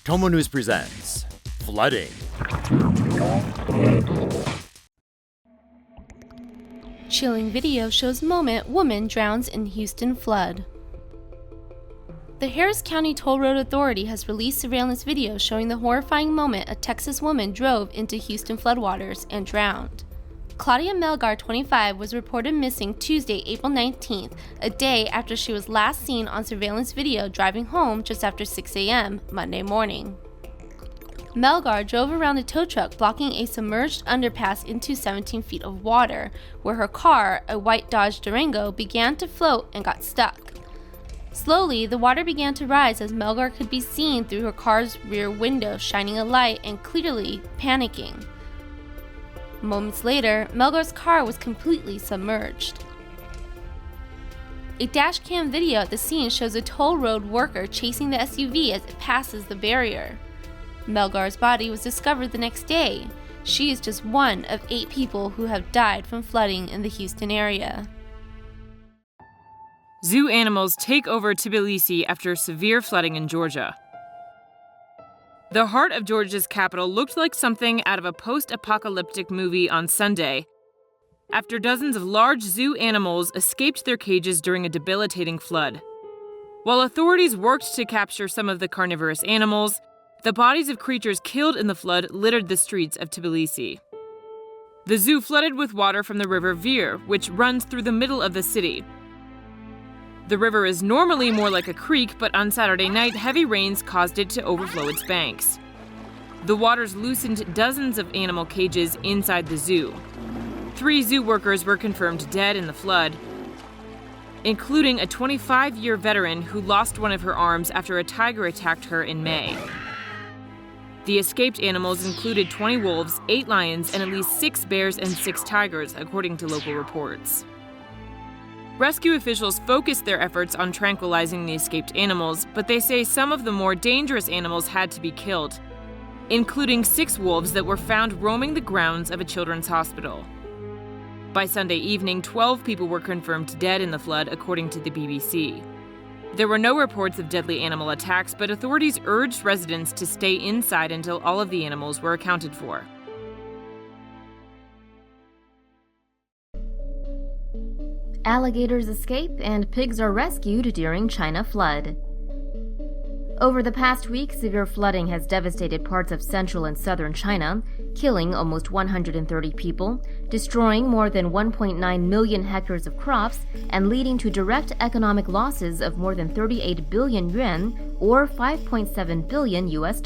TomoNews presents Flooding. Chilling video shows moment woman drowns in Houston flood. The Harris County Toll Road Authority has released surveillance video showing the horrifying moment a Texas woman drove into Houston floodwaters and drowned. Claudia Melgar, 25, was reported missing Tuesday, April 19th, a day after she was last seen on surveillance video driving home just after 6 a.m. Monday morning. Melgar drove around a tow truck blocking a submerged underpass into 17 feet of water, where her car, a white Dodge Durango, began to float and got stuck. Slowly, the water began to rise as Melgar could be seen through her car's rear window shining a light and clearly panicking. Moments later, Melgar's car was completely submerged. A dashcam video at the scene shows a toll road worker chasing the SUV as it passes the barrier. Melgar's body was discovered the next day. She is just one of 8 people who have died from flooding in the Houston area. Zoo animals take over Tbilisi after severe flooding in Georgia. The heart of Georgia's capital looked like something out of a post-apocalyptic movie on Sunday, after dozens of large zoo animals escaped their cages during a debilitating flood. While authorities worked to capture some of the carnivorous animals, the bodies of creatures killed in the flood littered the streets of Tbilisi. The zoo flooded with water from the river Vir, which runs through the middle of the city. The river is normally more like a creek, but on Saturday night, heavy rains caused it to overflow its banks. The waters loosened dozens of animal cages inside the zoo. 3 zoo workers were confirmed dead in the flood, including a 25-year veteran who lost one of her arms after a tiger attacked her in May. The escaped animals included 20 wolves, 8 lions, and at least 6 bears and 6 tigers, according to local reports. Rescue officials focused their efforts on tranquilizing the escaped animals, but they say some of the more dangerous animals had to be killed, including 6 wolves that were found roaming the grounds of a children's hospital. By Sunday evening, 12 people were confirmed dead in the flood, according to the BBC. There were no reports of deadly animal attacks, but authorities urged residents to stay inside until all of the animals were accounted for. Alligators escape and pigs are rescued during China flood. Over the past week, severe flooding has devastated parts of central and southern China, killing almost 130 people, destroying more than 1.9 million hectares of crops, and leading to direct economic losses of more than 38 billion yuan, or $5.7 billion US.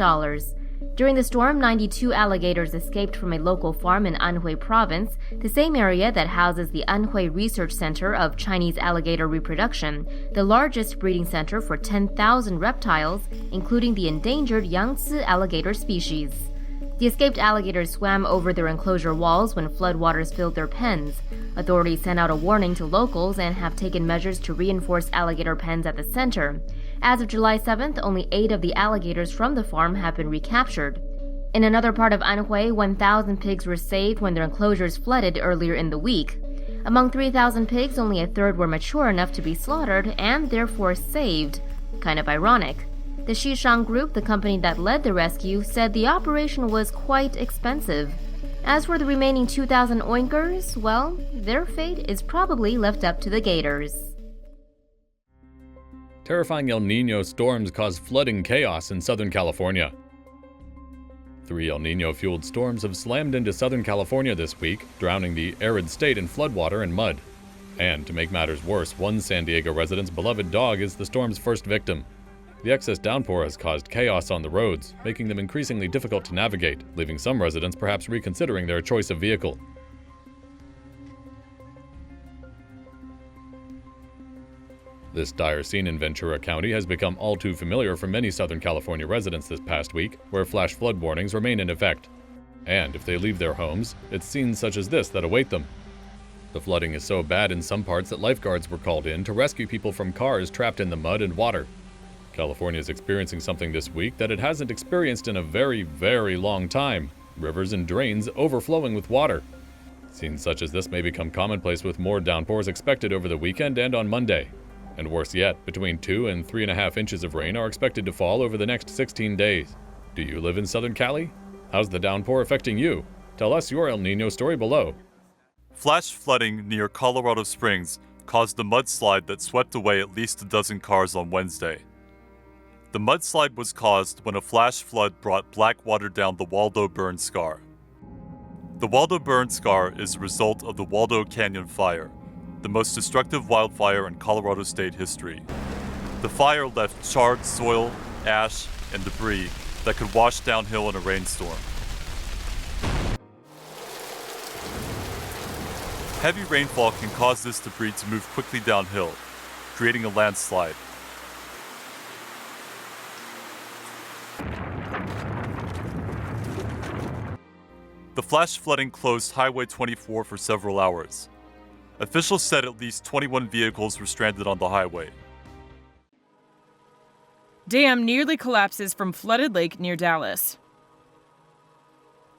During the storm, 92 alligators escaped from a local farm in Anhui province, the same area that houses the Anhui Research Center of Chinese alligator reproduction, the largest breeding center for 10,000 reptiles, including the endangered Yangtze alligator species. The escaped alligators swam over their enclosure walls when floodwaters filled their pens. Authorities sent out a warning to locals and have taken measures to reinforce alligator pens at the center. As of July 7th, only 8 of the alligators from the farm have been recaptured. In another part of Anhui, 1,000 pigs were saved when their enclosures flooded earlier in the week. Among 3,000 pigs, only a third were mature enough to be slaughtered and therefore saved. Kind of ironic. The Xishang Group, the company that led the rescue, said the operation was quite expensive. As for the remaining 2,000 oinkers, well, their fate is probably left up to the gators. Terrifying El Nino storms caused flooding chaos in Southern California. 3 El Nino-fueled storms have slammed into Southern California this week, drowning the arid state in floodwater and mud. And to make matters worse, one San Diego resident's beloved dog is the storm's first victim. The excess downpour has caused chaos on the roads, making them increasingly difficult to navigate, leaving some residents perhaps reconsidering their choice of vehicle. This dire scene in Ventura County has become all too familiar for many Southern California residents this past week, where flash flood warnings remain in effect. And if they leave their homes, it's scenes such as this that await them. The flooding is so bad in some parts that lifeguards were called in to rescue people from cars trapped in the mud and water. California is experiencing something this week that it hasn't experienced in a very, very long time: rivers and drains overflowing with water. Scenes such as this may become commonplace with more downpours expected over the weekend and on Monday. And worse yet, between 2 and 3.5 inches of rain are expected to fall over the next 16 days. Do you live in Southern Cali? How's the downpour affecting you? Tell us your El Nino story below. Flash flooding near Colorado Springs caused a mudslide that swept away at least a dozen cars on Wednesday. The mudslide was caused when a flash flood brought black water down the Waldo burn scar. The Waldo burn scar is a result of the Waldo Canyon Fire, the most destructive wildfire in Colorado state history. The fire left charred soil, ash, and debris that could wash downhill in a rainstorm. Heavy rainfall can cause this debris to move quickly downhill, creating a landslide. The flash flooding closed Highway 24 for several hours. Officials said at least 21 vehicles were stranded on the highway. Dam nearly collapses from flooded lake near Dallas.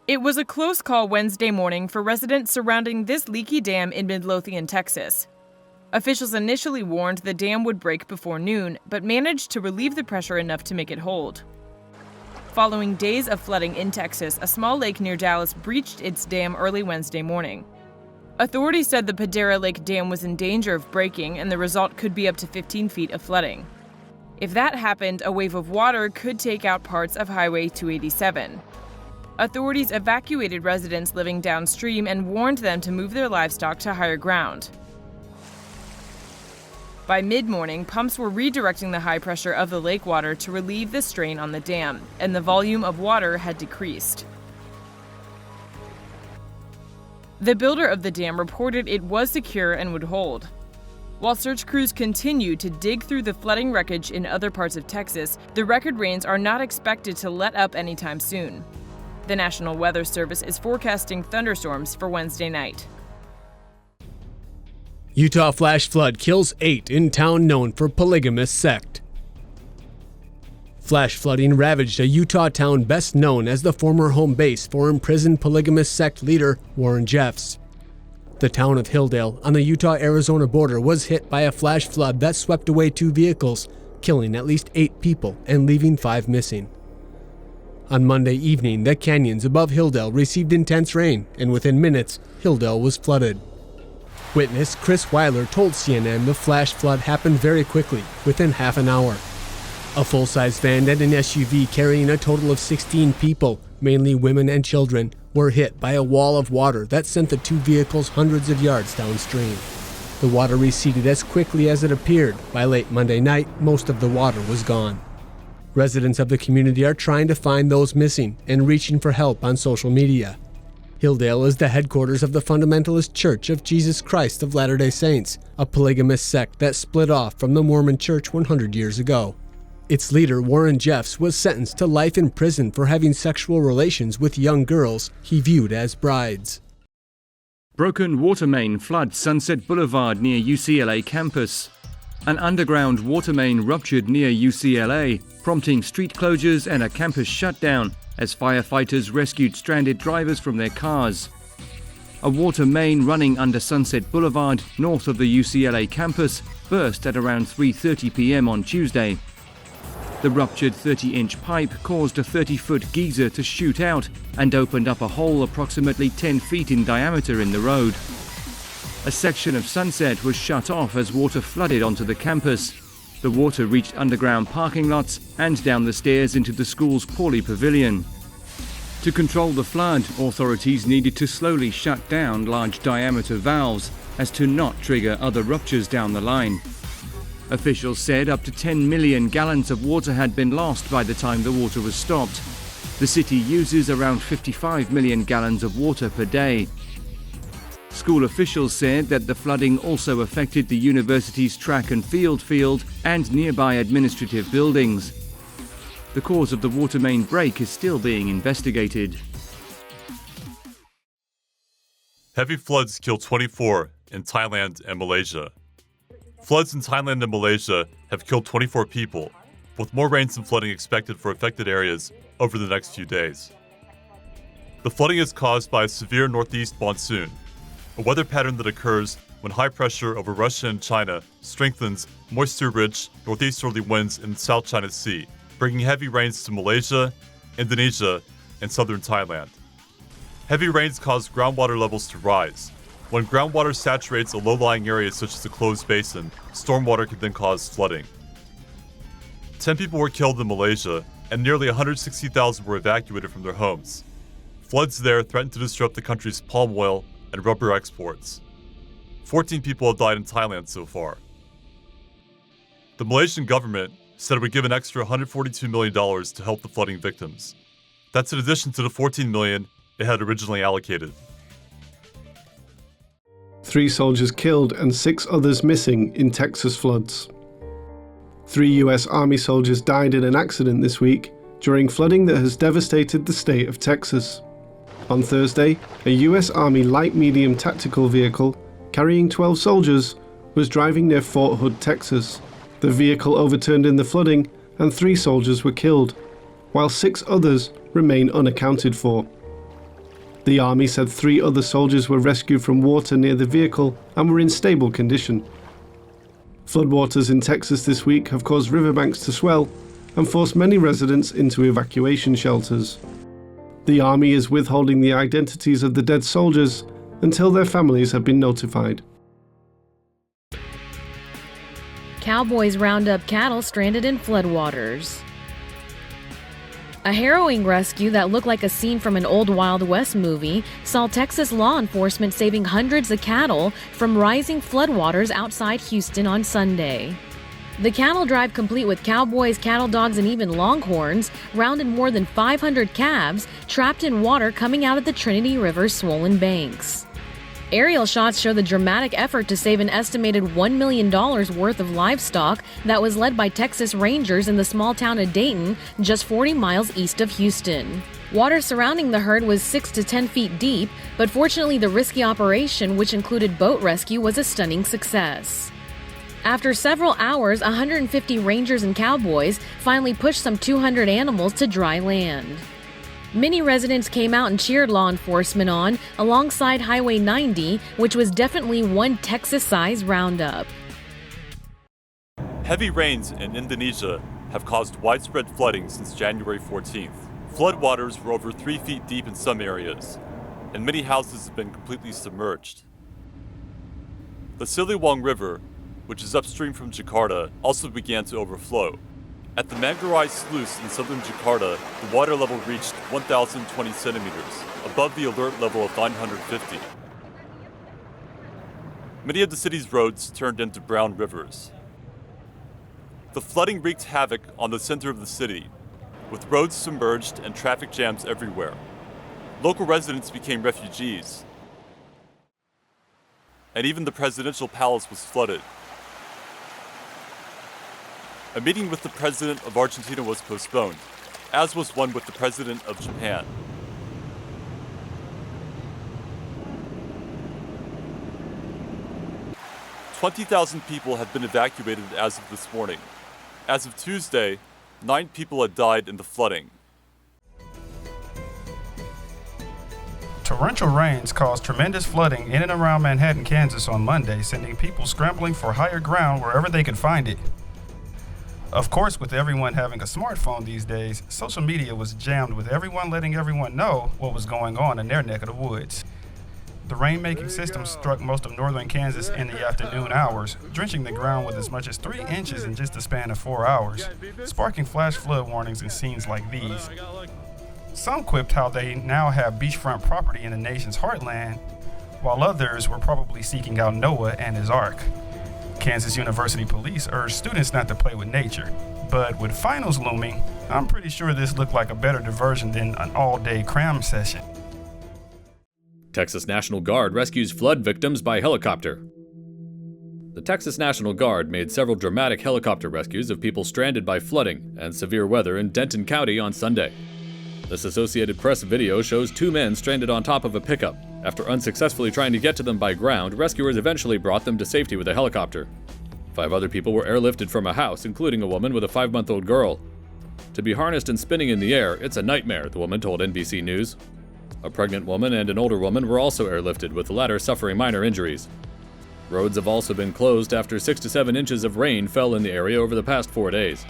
It was a close call Wednesday morning for residents surrounding this leaky dam in Midlothian, Texas. Officials initially warned the dam would break before noon, but managed to relieve the pressure enough to make it hold. Following days of flooding in Texas, a small lake near Dallas breached its dam early Wednesday morning. Authorities said the Padera Lake Dam was in danger of breaking, and the result could be up to 15 feet of flooding. If that happened, a wave of water could take out parts of Highway 287. Authorities evacuated residents living downstream and warned them to move their livestock to higher ground. By mid-morning, pumps were redirecting the high pressure of the lake water to relieve the strain on the dam, and the volume of water had decreased. The builder of the dam reported it was secure and would hold. While search crews continue to dig through the flooding wreckage in other parts of Texas, the record rains are not expected to let up anytime soon. The National Weather Service is forecasting thunderstorms for Wednesday night. Utah flash flood kills 8 in town known for polygamist sect. Flash flooding ravaged a Utah town best known as the former home base for imprisoned polygamist sect leader Warren Jeffs. The town of Hilldale on the Utah-Arizona border was hit by a flash flood that swept away 2 vehicles, killing at least 8 people and leaving 5 missing. On Monday evening, the canyons above Hilldale received intense rain, and within minutes, Hilldale was flooded. Witness Chris Weiler told CNN the flash flood happened very quickly, within half an hour. A full-size van and an SUV carrying a total of 16 people, mainly women and children, were hit by a wall of water that sent the 2 vehicles hundreds of yards downstream. The water receded as quickly as it appeared. By late Monday night, most of the water was gone. Residents of the community are trying to find those missing and reaching for help on social media. Hilldale is the headquarters of the Fundamentalist Church of Jesus Christ of Latter-day Saints, a polygamist sect that split off from the Mormon Church 100 years ago. Its leader, Warren Jeffs, was sentenced to life in prison for having sexual relations with young girls he viewed as brides. Broken water main floods Sunset Boulevard near UCLA campus. An underground water main ruptured near UCLA, prompting street closures and a campus shutdown as firefighters rescued stranded drivers from their cars. A water main running under Sunset Boulevard north of the UCLA campus burst at around 3:30 p.m. on Tuesday. The ruptured 30-inch pipe caused a 30-foot geyser to shoot out and opened up a hole approximately 10 feet in diameter in the road. A section of Sunset was shut off as water flooded onto the campus. The water reached underground parking lots and down the stairs into the school's Pauley Pavilion. To control the flood, authorities needed to slowly shut down large diameter valves as to not trigger other ruptures down the line. Officials said up to 10 million gallons of water had been lost by the time the water was stopped. The city uses around 55 million gallons of water per day. School officials said that the flooding also affected the university's track and field and nearby administrative buildings. The cause of the water main break is still being investigated. Heavy floods kill 24 in Thailand and Malaysia. Floods in Thailand and Malaysia have killed 24 people, with more rains and flooding expected for affected areas over the next few days. The flooding is caused by a severe northeast monsoon, a weather pattern that occurs when high pressure over Russia and China strengthens moisture-rich northeasterly winds in the South China Sea, bringing heavy rains to Malaysia, Indonesia, and southern Thailand. Heavy rains cause groundwater levels to rise. When groundwater saturates a low-lying area such as a closed basin, stormwater can then cause flooding. 10 people were killed in Malaysia, and nearly 160,000 were evacuated from their homes. Floods there threatened to disrupt the country's palm oil and rubber exports. 14 people have died in Thailand so far. The Malaysian government said it would give an extra $142 million to help the flooding victims. That's in addition to the $14 million it had originally allocated. 3 soldiers killed and 6 others missing in Texas floods. 3 US Army soldiers died in an accident this week during flooding that has devastated the state of Texas. On Thursday, a US Army light-medium tactical vehicle carrying 12 soldiers was driving near Fort Hood, Texas. The vehicle overturned in the flooding and 3 soldiers were killed, while 6 others remain unaccounted for. The Army said 3 other soldiers were rescued from water near the vehicle and were in stable condition. Floodwaters in Texas this week have caused riverbanks to swell and forced many residents into evacuation shelters. The Army is withholding the identities of the dead soldiers until their families have been notified. Cowboys round up cattle stranded in floodwaters. A harrowing rescue that looked like a scene from an old Wild West movie saw Texas law enforcement saving hundreds of cattle from rising floodwaters outside Houston on Sunday. The cattle drive, complete with cowboys, cattle dogs, and even longhorns, rounded more than 500 calves trapped in water coming out of the Trinity River's swollen banks. Aerial shots show the dramatic effort to save an estimated $1 million worth of livestock that was led by Texas Rangers in the small town of Dayton, just 40 miles east of Houston. Water surrounding the herd was 6 to 10 feet deep, but fortunately the risky operation, which included boat rescue, was a stunning success. After several hours, 150 Rangers and cowboys finally pushed some 200 animals to dry land. Many residents came out and cheered law enforcement on, alongside Highway 90, which was definitely one Texas-sized roundup. Heavy rains in Indonesia have caused widespread flooding since January 14th. Floodwaters were over 3 feet deep in some areas, and many houses have been completely submerged. The Siliwang River, which is upstream from Jakarta, also began to overflow. At the Manggarai Sluice in southern Jakarta, the water level reached 1,020 centimeters, above the alert level of 950. Many of the city's roads turned into brown rivers. The flooding wreaked havoc on the center of the city, with roads submerged and traffic jams everywhere. Local residents became refugees, and even the presidential palace was flooded. A meeting with the president of Argentina was postponed, as was one with the president of Japan. "20,000 people have been evacuated as of this morning. As of Tuesday, 9 people had died in the flooding." Torrential rains caused tremendous flooding in and around Manhattan, Kansas on Monday, sending people scrambling for higher ground wherever they could find it. Of course, with everyone having a smartphone these days, social media was jammed with everyone letting everyone know what was going on in their neck of the woods. The rain-making system struck most of northern Kansas in the afternoon hours, drenching the ground with as much as 3 inches in just a span of 4 hours, sparking flash flood warnings in scenes like these. Some quipped how they now have beachfront property in the nation's heartland, while others were probably seeking out Noah and his ark. Kansas University police urged students not to play with nature, but with finals looming, I'm pretty sure this looked like a better diversion than an all-day cram session. Texas National Guard rescues flood victims by helicopter. The Texas National Guard made several dramatic helicopter rescues of people stranded by flooding and severe weather in Denton County on Sunday. This Associated Press video shows 2 men stranded on top of a pickup. After unsuccessfully trying to get to them by ground, rescuers eventually brought them to safety with a helicopter. 5 other people were airlifted from a house, including a woman with a 5-month-old girl. To be harnessed and spinning in the air, it's a nightmare, the woman told NBC News. A pregnant woman and an older woman were also airlifted, with the latter suffering minor injuries. Roads have also been closed after 6 to 7 inches of rain fell in the area over the past 4 days.